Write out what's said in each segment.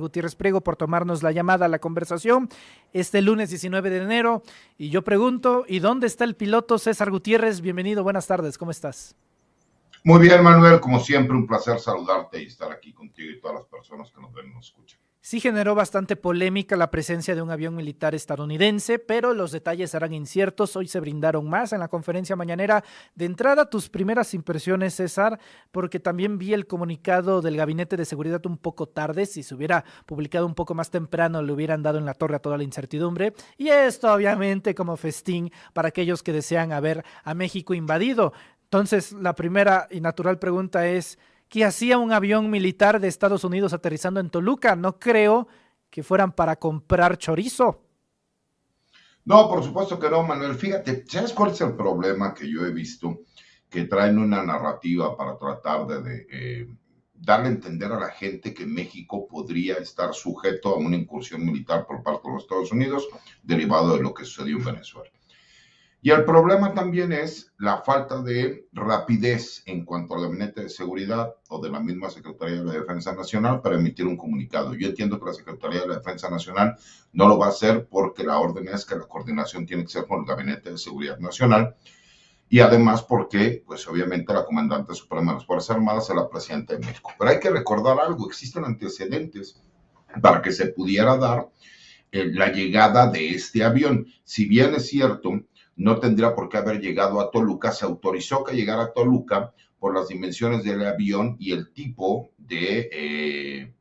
Gutiérrez Priego por tomarnos la llamada a la conversación este lunes 19 de enero. Y yo pregunto, ¿y dónde está el piloto César Gutiérrez? Bienvenido, buenas tardes, ¿cómo estás? Muy bien, Manuel, como siempre, un placer saludarte y estar aquí contigo y todas las personas que nos ven y nos escuchan. Sí generó bastante polémica la presencia de un avión militar estadounidense, pero los detalles eran inciertos. Hoy se brindaron más en la conferencia mañanera. De entrada, tus primeras impresiones, César, porque también vi el comunicado del Gabinete de Seguridad un poco tarde. Si se hubiera publicado un poco más temprano, le hubieran dado en la torre a toda la incertidumbre. Y esto, obviamente, como festín para aquellos que desean ver a México invadido. Entonces, la primera y natural pregunta es: ¿qué hacía un avión militar de Estados Unidos aterrizando en Toluca? No creo que fueran para comprar chorizo. No, por supuesto que no, Manuel. Fíjate, ¿sabes cuál es el problema que yo he visto? Que traen una narrativa para tratar de darle a entender a la gente que México podría estar sujeto a una incursión militar por parte de los Estados Unidos, derivado de lo que sucedió en Venezuela. Y el problema también es la falta de rapidez en cuanto al Gabinete de Seguridad o de la misma Secretaría de la Defensa Nacional para emitir un comunicado. Yo entiendo que la Secretaría de la Defensa Nacional no lo va a hacer porque la orden es que la coordinación tiene que ser con el Gabinete de Seguridad Nacional y además porque, pues obviamente, la Comandante Suprema de las Fuerzas Armadas es la Presidenta de México. Pero hay que recordar algo, existen antecedentes para que se pudiera dar la llegada de este avión. Si bien es cierto, no tendría por qué haber llegado a Toluca, se autorizó que llegara a Toluca por las dimensiones del avión y el tipo de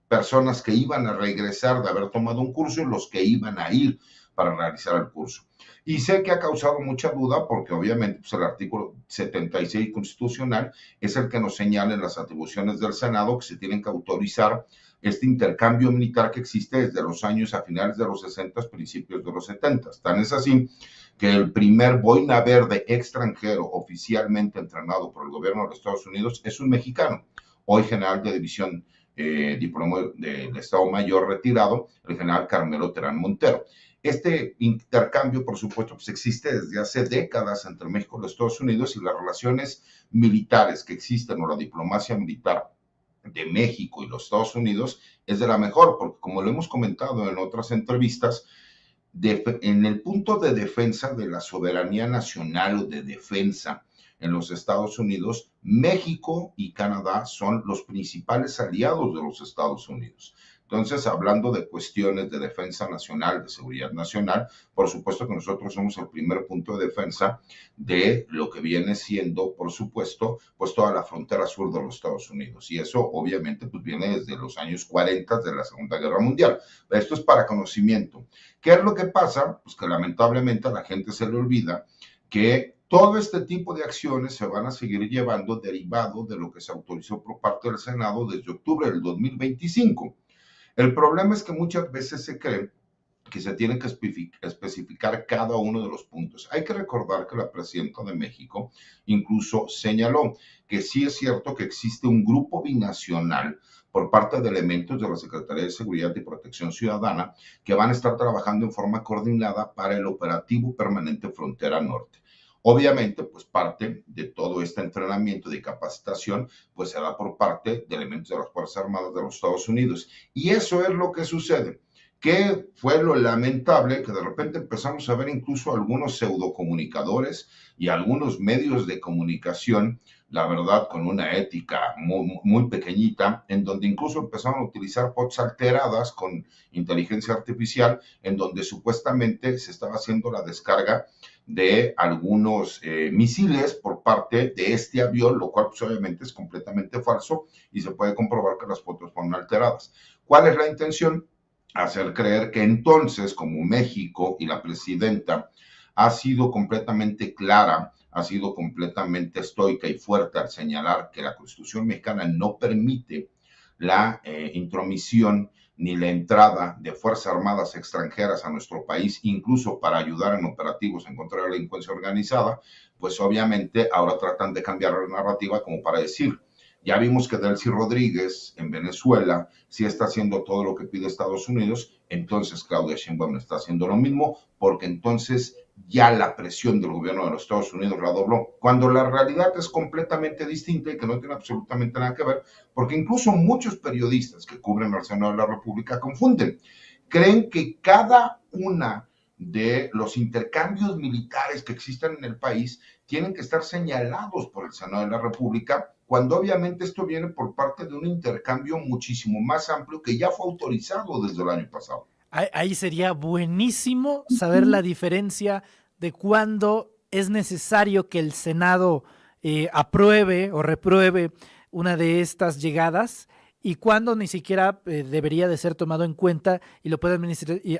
personas que iban a regresar de haber tomado un curso y los que iban a ir para realizar el curso. Y sé que ha causado mucha duda porque obviamente pues, el artículo 76 constitucional es el que nos señala en las atribuciones del Senado que se tienen que autorizar este intercambio militar que existe desde los años a finales de los 60, principios de los 70. Tan es así que el primer boina verde extranjero oficialmente entrenado por el gobierno de los Estados Unidos es un mexicano, hoy general de división diploma del Estado Mayor retirado, el general Carmelo Terán Montero. Este intercambio, por supuesto, pues existe desde hace décadas entre México y los Estados Unidos y las relaciones militares que existen o la diplomacia militar de México y los Estados Unidos es de la mejor, porque como lo hemos comentado en otras entrevistas, en el punto de defensa de la soberanía nacional o de defensa en los Estados Unidos, México y Canadá son los principales aliados de los Estados Unidos. Entonces, hablando de cuestiones de defensa nacional, de seguridad nacional, por supuesto que nosotros somos el primer punto de defensa de lo que viene siendo, por supuesto, pues toda la frontera sur de los Estados Unidos. Y eso, obviamente, pues viene desde los años 40 de la Segunda Guerra Mundial. Esto es para conocimiento. ¿Qué es lo que pasa? Pues que lamentablemente a la gente se le olvida que todo este tipo de acciones se van a seguir llevando derivado de lo que se autorizó por parte del Senado desde octubre del 2025. El problema es que muchas veces se cree que se tiene que especificar cada uno de los puntos. Hay que recordar que la presidenta de México incluso señaló que sí es cierto que existe un grupo binacional por parte de elementos de la Secretaría de Seguridad y Protección Ciudadana que van a estar trabajando en forma coordinada para el operativo permanente Frontera Norte. Obviamente, pues parte de todo este entrenamiento de capacitación, pues se da por parte de elementos de las Fuerzas Armadas de los Estados Unidos. Y eso es lo que sucede. ¿Qué fue lo lamentable? Que de repente empezamos a ver incluso algunos pseudocomunicadores y algunos medios de comunicación, la verdad, con una ética muy, muy pequeñita, en donde incluso empezaron a utilizar fotos alteradas con inteligencia artificial, en donde supuestamente se estaba haciendo la descarga de algunos misiles por parte de este avión, lo cual pues, obviamente es completamente falso y se puede comprobar que las fotos fueron alteradas. ¿Cuál es la intención? Hacer creer que entonces, como México y la presidenta ha sido completamente clara, ha sido completamente estoica y fuerte al señalar que la Constitución mexicana no permite la intromisión ni la entrada de fuerzas armadas extranjeras a nuestro país, incluso para ayudar en operativos en contra de la delincuencia organizada, pues obviamente ahora tratan de cambiar la narrativa como para decir, Ya vimos que Delcy Rodríguez en Venezuela sí está haciendo todo lo que pide Estados Unidos, entonces Claudia Sheinbaum está haciendo lo mismo, porque entonces ya la presión del gobierno de los Estados Unidos la dobló, cuando la realidad es completamente distinta y que no tiene absolutamente nada que ver, porque incluso muchos periodistas que cubren al Senado de la República confunden. Creen que cada una de los intercambios militares que existen en el país tienen que estar señalados por el Senado de la República, cuando obviamente esto viene por parte de un intercambio muchísimo más amplio que ya fue autorizado desde el año pasado. Ahí sería buenísimo saber la diferencia de cuándo es necesario que el Senado apruebe o repruebe una de estas llegadas y cuándo ni siquiera debería de ser tomado en cuenta y lo puede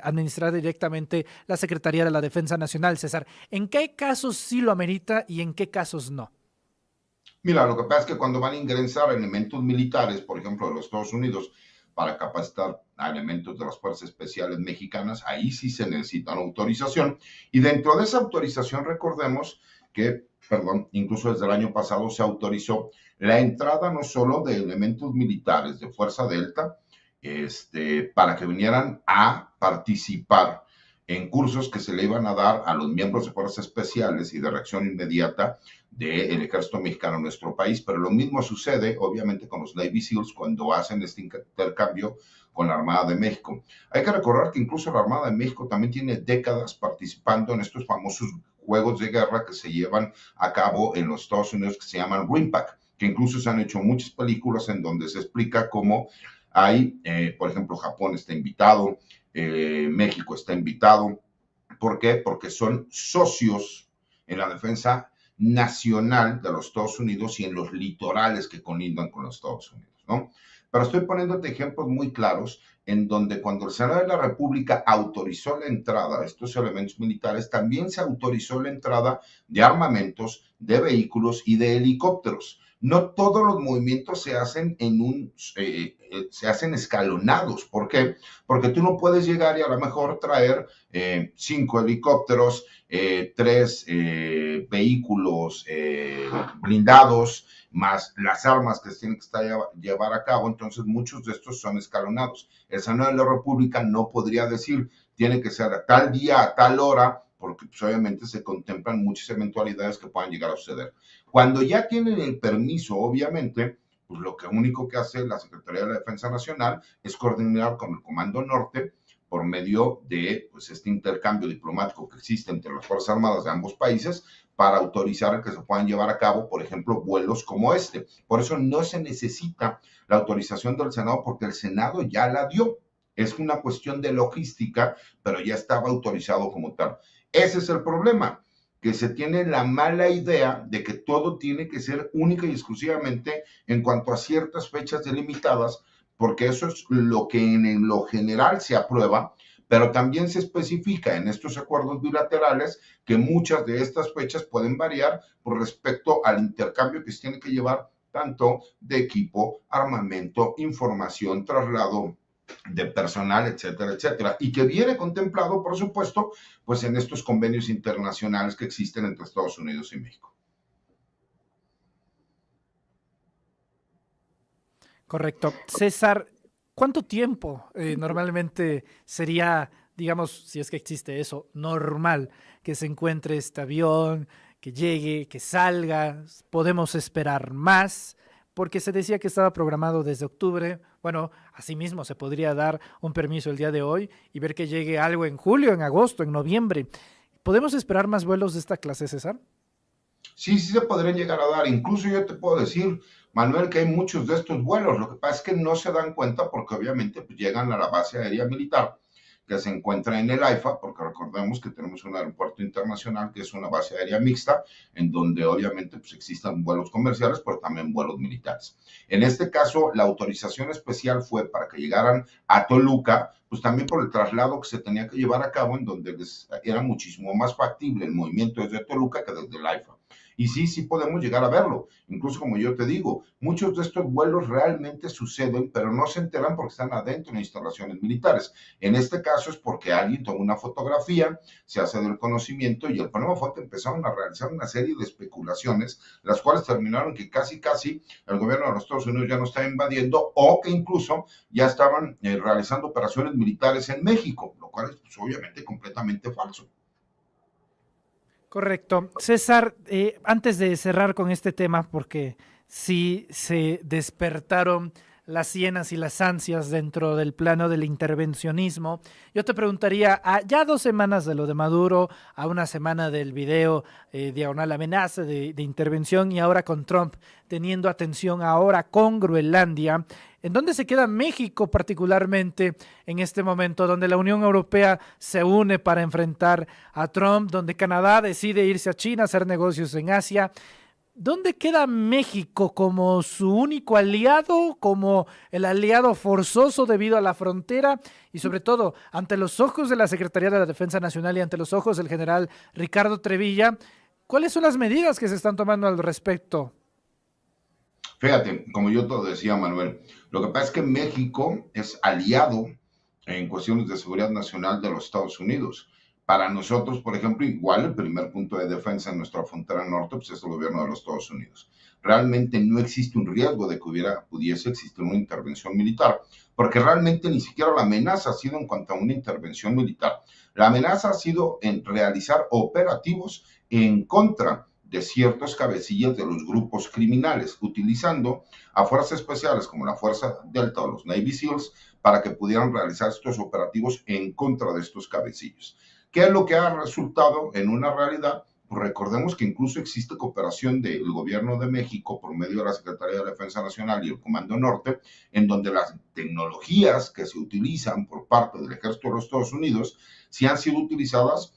administrar directamente la Secretaría de la Defensa Nacional. César, ¿en qué casos sí lo amerita y en qué casos no? Mira, lo que pasa es que cuando van a ingresar elementos militares, por ejemplo, de los Estados Unidos, para capacitar a elementos de las fuerzas especiales mexicanas, ahí sí se necesita una autorización. Y dentro de esa autorización, recordemos que, perdón, incluso desde el año pasado se autorizó la entrada no solo de elementos militares de Fuerza Delta, para que vinieran a participar en cursos que se le iban a dar a los miembros de fuerzas especiales y de reacción inmediata del ejército mexicano en nuestro país, pero lo mismo sucede obviamente con los Navy SEALs cuando hacen este intercambio con la Armada de México. Hay que recordar que incluso la Armada de México también tiene décadas participando en estos famosos juegos de guerra que se llevan a cabo en los Estados Unidos que se llaman RIMPAC, que incluso se han hecho muchas películas en donde se explica cómo hay, por ejemplo, Japón está invitado, México está invitado. ¿Por qué? Porque son socios en la defensa nacional de los Estados Unidos y en los litorales que colindan con los Estados Unidos, ¿no? Pero estoy poniéndote ejemplos muy claros en donde cuando el Senado de la República autorizó la entrada de estos elementos militares, también se autorizó la entrada de armamentos, de vehículos y de helicópteros. No todos los movimientos se hacen se hacen escalonados. ¿Por qué? Porque tú no puedes llegar y a lo mejor traer 5 helicópteros, 3 vehículos blindados, más las armas que se tienen que llevar a cabo. Entonces muchos de estos son escalonados. El Senado de la República no podría decir tiene que ser a tal día, a tal hora, porque pues, obviamente se contemplan muchas eventualidades que puedan llegar a suceder. Cuando ya tienen el permiso, obviamente, pues lo único que hace la Secretaría de la Defensa Nacional es coordinar con el Comando Norte por medio de pues, este intercambio diplomático que existe entre las Fuerzas Armadas de ambos países para autorizar que se puedan llevar a cabo, por ejemplo, vuelos como este. Por eso no se necesita la autorización del Senado porque el Senado ya la dio. Es una cuestión de logística, pero ya estaba autorizado como tal. Ese es el problema, que se tiene la mala idea de que todo tiene que ser única y exclusivamente en cuanto a ciertas fechas delimitadas, porque eso es lo que en lo general se aprueba, pero también se especifica en estos acuerdos bilaterales que muchas de estas fechas pueden variar por respecto al intercambio que se tiene que llevar tanto de equipo, armamento, información, traslado de personal, etcétera, etcétera, y que viene contemplado, por supuesto, pues en estos convenios internacionales que existen entre Estados Unidos y México. Correcto. César, ¿cuánto tiempo normalmente sería, digamos, si es que existe eso, normal que se encuentre este avión, que llegue, que salga? ¿Podemos esperar más? Porque se decía que estaba programado desde octubre. Bueno, asimismo se podría dar un permiso el día de hoy y ver que llegue algo en julio, en agosto, en noviembre. ¿Podemos esperar más vuelos de esta clase, César? Sí, sí se podrían llegar a dar. Incluso yo te puedo decir, Manuel, que hay muchos de estos vuelos. Lo que pasa es que no se dan cuenta porque obviamente pues, llegan a la base aérea militar que se encuentra en el AIFA, porque recordemos que tenemos un aeropuerto internacional que es una base aérea mixta, en donde obviamente pues, existen vuelos comerciales, pero también vuelos militares. En este caso, la autorización especial fue para que llegaran a Toluca, pues también por el traslado que se tenía que llevar a cabo, en donde era muchísimo más factible el movimiento desde Toluca que desde el AIFA. Y sí, sí podemos llegar a verlo. Incluso como yo te digo, muchos de estos vuelos realmente suceden, pero no se enteran porque están adentro de instalaciones militares. En este caso es porque alguien toma una fotografía, se hace del conocimiento y el problema fue que empezaron a realizar una serie de especulaciones, las cuales terminaron que casi el gobierno de los Estados Unidos ya no está invadiendo o que incluso ya estaban realizando operaciones militares en México, lo cual es pues, obviamente completamente falso. Correcto. César, antes de cerrar con este tema, porque sí se despertaron las hienas y las ansias dentro del plano del intervencionismo, yo te preguntaría, a ya 2 semanas de lo de Maduro, a una semana del video diagonal amenaza de intervención y ahora con Trump teniendo atención ahora con Groenlandia, ¿en dónde se queda México particularmente en este momento, donde la Unión Europea se une para enfrentar a Trump, donde Canadá decide irse a China a hacer negocios en Asia? ¿Dónde queda México como su único aliado, como el aliado forzoso debido a la frontera y sobre todo ante los ojos de la Secretaría de la Defensa Nacional y ante los ojos del general Ricardo Trevilla? ¿Cuáles son las medidas que se están tomando al respecto? Fíjate, como yo te decía, Manuel, lo que pasa es que México es aliado en cuestiones de seguridad nacional de los Estados Unidos. Para nosotros, por ejemplo, igual el primer punto de defensa en nuestra frontera norte pues, es el gobierno de los Estados Unidos. Realmente no existe un riesgo de que pudiese existir una intervención militar, porque realmente ni siquiera la amenaza ha sido en cuanto a una intervención militar. La amenaza ha sido en realizar operativos en contra de ciertos cabecillas de los grupos criminales, utilizando a fuerzas especiales como la Fuerza Delta o los Navy SEALs para que pudieran realizar estos operativos en contra de estos cabecillos. ¿Qué es lo que ha resultado en una realidad? Pues recordemos que incluso existe cooperación del gobierno de México por medio de la Secretaría de Defensa Nacional y el Comando Norte, en donde las tecnologías que se utilizan por parte del Ejército de los Estados Unidos sí han sido utilizadas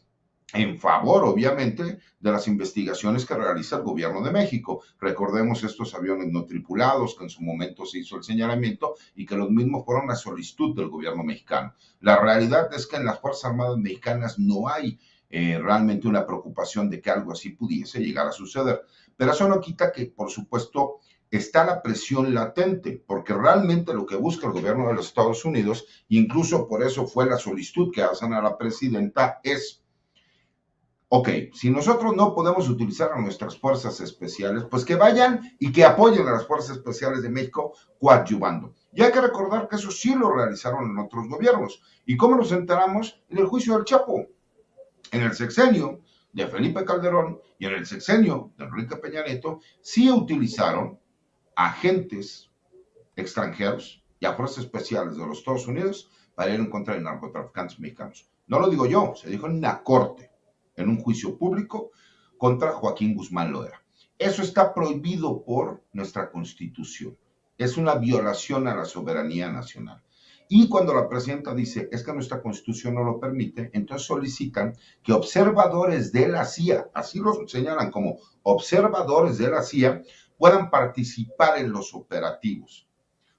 en favor, obviamente, de las investigaciones que realiza el gobierno de México. Recordemos estos aviones no tripulados, que en su momento se hizo el señalamiento y que los mismos fueron a solicitud del gobierno mexicano. La realidad es que en las Fuerzas Armadas mexicanas no hay realmente una preocupación de que algo así pudiese llegar a suceder. Pero eso no quita que, por supuesto, está la presión latente, porque realmente lo que busca el gobierno de los Estados Unidos, incluso por eso fue la solicitud que hacen a la presidenta, es ok, si nosotros no podemos utilizar a nuestras fuerzas especiales, pues que vayan y que apoyen a las fuerzas especiales de México coadyuvando. Y hay que recordar que eso sí lo realizaron en otros gobiernos. ¿Y cómo nos enteramos? En el juicio del Chapo, en el sexenio de Felipe Calderón y en el sexenio de Enrique Peña Nieto, sí utilizaron agentes extranjeros y a fuerzas especiales de los Estados Unidos para ir en contra de narcotraficantes mexicanos. No lo digo yo, se dijo en una corte, en un juicio público contra Joaquín Guzmán Loera. Eso está prohibido por nuestra Constitución. Es una violación a la soberanía nacional. Y cuando la presidenta dice, es que nuestra Constitución no lo permite, entonces solicitan que observadores de la CIA, así los señalan como observadores de la CIA, puedan participar en los operativos,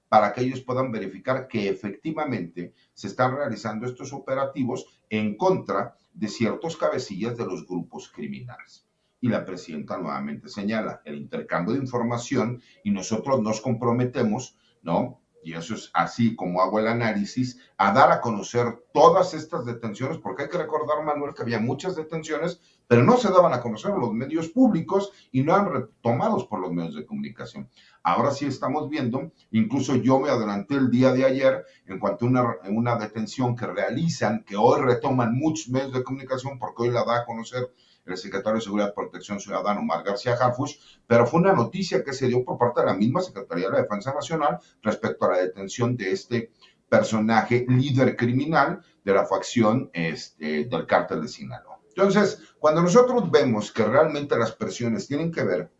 para que ellos puedan verificar que efectivamente se están realizando estos operativos en contra de ciertos cabecillas de los grupos criminales. Y la presidenta nuevamente señala el intercambio de información y nosotros nos comprometemos, ¿no? Y eso es así como hago el análisis, a dar a conocer todas estas detenciones, porque hay que recordar, Manuel, que había muchas detenciones, pero no se daban a conocer a los medios públicos y no eran retomados por los medios de comunicación. Ahora sí estamos viendo, incluso yo me adelanté el día de ayer en cuanto a una detención que realizan, que hoy retoman muchos medios de comunicación, porque hoy la da a conocer el secretario de Seguridad y Protección Ciudadana, Omar García Harfuch, pero fue una noticia que se dio por parte de la misma Secretaría de la Defensa Nacional respecto a la detención de este personaje líder criminal de la facción del cártel de Sinaloa. Entonces, cuando nosotros vemos que realmente las presiones tienen que ver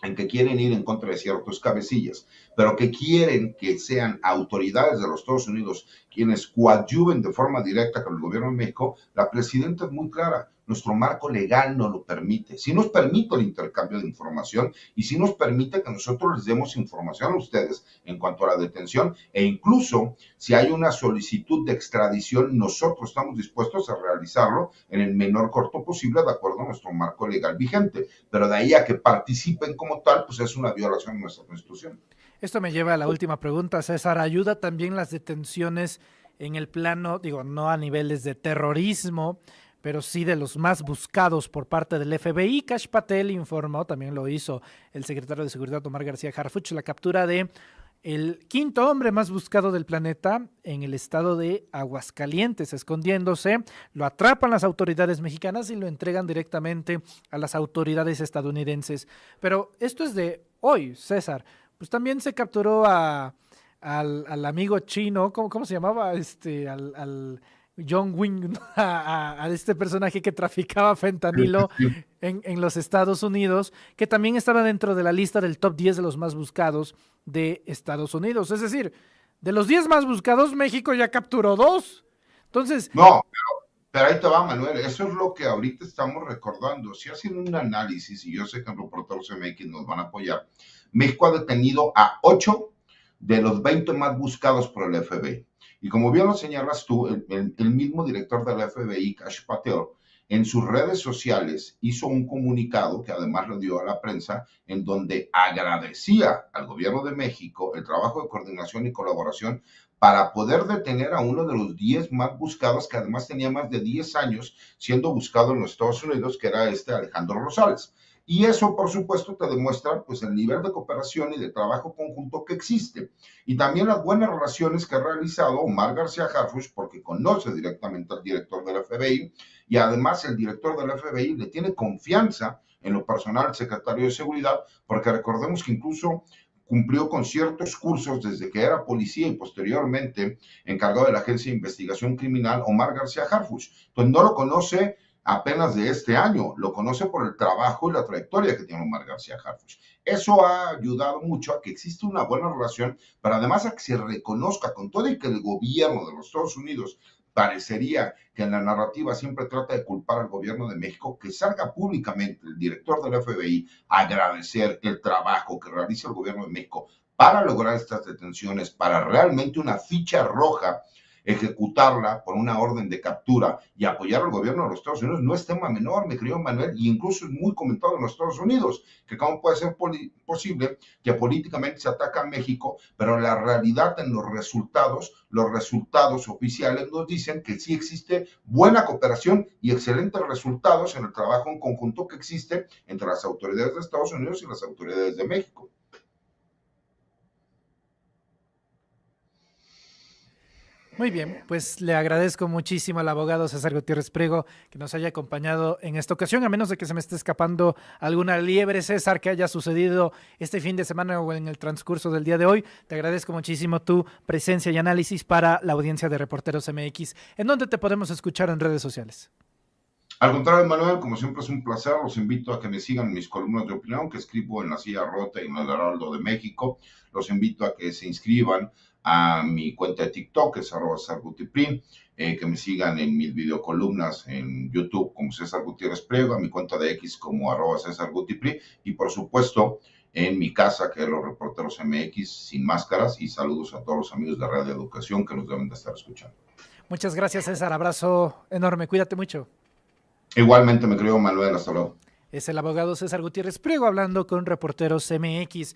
en que quieren ir en contra de ciertos cabecillas, pero que quieren que sean autoridades de los Estados Unidos quienes coadyuven de forma directa con el gobierno de México, la presidenta es muy clara. Nuestro marco legal no lo permite. Sí nos permite el intercambio de información y sí nos permite que nosotros les demos información a ustedes en cuanto a la detención e incluso si hay una solicitud de extradición, nosotros estamos dispuestos a realizarlo en el menor corto posible de acuerdo a nuestro marco legal vigente. Pero de ahí a que participen como tal, pues es una violación de nuestra Constitución. Esto me lleva a la última pregunta, César. ¿Ayuda también las detenciones en el plano, digo, no a niveles de terrorismo, pero sí de los más buscados por parte del FBI? Kash Patel informó, también lo hizo el secretario de Seguridad Omar García Harfuch, la captura de el quinto hombre más buscado del planeta en el estado de Aguascalientes, escondiéndose. Lo atrapan las autoridades mexicanas y lo entregan directamente a las autoridades estadounidenses. Pero esto es de hoy, César. Pues también se capturó al amigo chino, ¿cómo se llamaba? Al John Wing, ¿no? a este personaje que traficaba fentanilo en los Estados Unidos, que también estaba dentro de la lista del top 10 de los más buscados de Estados Unidos. Es decir, de los 10 más buscados, México ya capturó 2. Entonces... No, pero ahí te va, Manuel. Eso es lo que ahorita estamos recordando. Si hacen un análisis, y yo sé que en Reporteros MX nos van a apoyar, México ha detenido a 8 de los 20 más buscados por el FBI. Y como bien lo señalas tú, el mismo director del FBI, Kash Patel, en sus redes sociales hizo un comunicado que además lo dio a la prensa, en donde agradecía al gobierno de México el trabajo de coordinación y colaboración para poder detener a uno de los 10 más buscados, que además tenía más de 10 años siendo buscado en los Estados Unidos, que era Alejandro Rosales. Y eso, por supuesto, te demuestra pues, el nivel de cooperación y de trabajo conjunto que existe. Y también las buenas relaciones que ha realizado Omar García Harfuch, porque conoce directamente al director del FBI, y además el director del FBI le tiene confianza en lo personal al secretario de Seguridad, porque recordemos que incluso cumplió con ciertos cursos desde que era policía y posteriormente encargado de la Agencia de Investigación Criminal, Omar García Harfuch. Entonces no lo conoce apenas de este año, lo conoce por el trabajo y la trayectoria que tiene Omar García Harfuch. Eso ha ayudado mucho a que exista una buena relación, pero además a que se reconozca con todo y que el gobierno de los Estados Unidos parecería que en la narrativa siempre trata de culpar al gobierno de México, que salga públicamente el director del FBI a agradecer el trabajo que realiza el gobierno de México para lograr estas detenciones, para realmente una ficha roja ejecutarla por una orden de captura y apoyar al gobierno de los Estados Unidos no es tema menor, mi querido Manuel, y incluso es muy comentado en los Estados Unidos, que cómo puede ser posible que políticamente se ataca a México, pero la realidad en los resultados oficiales nos dicen que sí existe buena cooperación y excelentes resultados en el trabajo en conjunto que existe entre las autoridades de Estados Unidos y las autoridades de México. Muy bien, pues le agradezco muchísimo al abogado César Gutiérrez Priego que nos haya acompañado en esta ocasión, a menos de que se me esté escapando alguna liebre, César, que haya sucedido este fin de semana o en el transcurso del día de hoy. Te agradezco muchísimo tu presencia y análisis para la audiencia de Reporteros MX. ¿En dónde te podemos escuchar en redes sociales? Al contrario, Manuel, como siempre es un placer, los invito a que me sigan en mis columnas de opinión que escribo en La Silla Rota y en el Heraldo de México. Los invito a que se inscriban a mi cuenta de TikTok, que es @CesarGutiPri, que me sigan en mis videocolumnas en YouTube como César Gutiérrez Priego, a mi cuenta de X como @CesarGutiPri y por supuesto en mi casa, que es los Reporteros MX sin máscaras, y saludos a todos los amigos de Radio Educación que nos deben de estar escuchando. Muchas gracias, César. Abrazo enorme. Cuídate mucho. Igualmente, mi querido Manuel, hasta luego. Es el abogado César Gutiérrez Priego hablando con Reporteros MX.